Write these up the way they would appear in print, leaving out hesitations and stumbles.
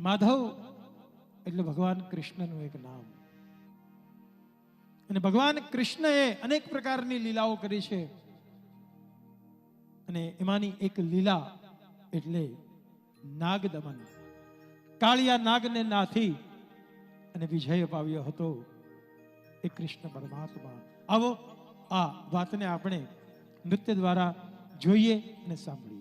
માધવ એટલે ભગવાન કૃષ્ણનું એક નામ. અને ભગવાન કૃષ્ણએ અનેક પ્રકારની લીલાઓ કરી છે અને એમાંની એક લીલા એટલે નાગદમન. કાળિયા નાગને નાથી અને વિજય પાવ્યો હતો એ કૃષ્ણ પરમાત્મા. આવો આ વાતને આપણે નૃત્ય દ્વારા જોઈએ અને સાંભળીએ.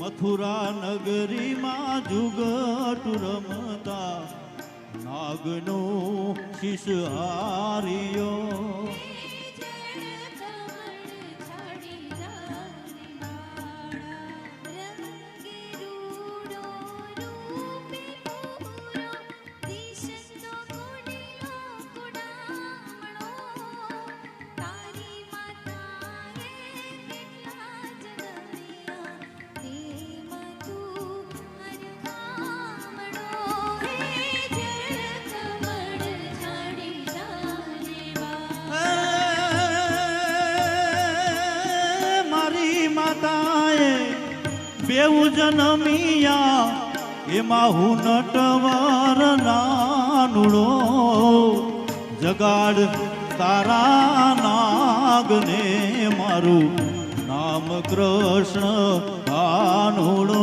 મથુરા નગરીમાં જુગટ રમતા નાગનો શિષ હાર્યો. બેઉ જનમિયા એમાં હું નટવર નાનુડો જગાડ તારા નાગને મારું નામ કૃષ્ણ કાનુડો.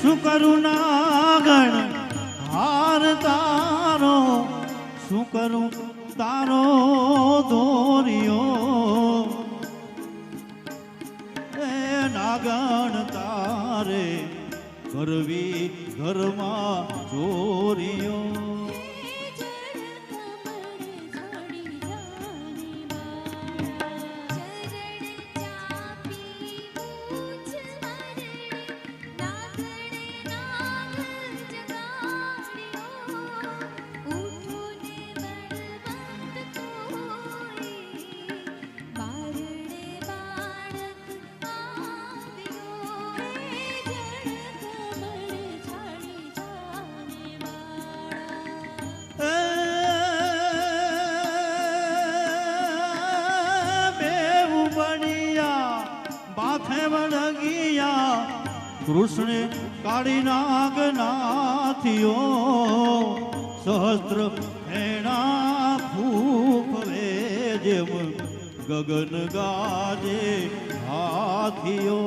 શું કરું નાગણ હાર તારો, શું કરું તારો દોરિયો. એ નાગણ તારે કરવી ઘરમાં ચોરીઓ. કૃષ્ણે કાળી નાગ નાથિયો સહસ્ત્ર ફેણા ફૂફવે જેમ ગગન ગાજે હાથિયો.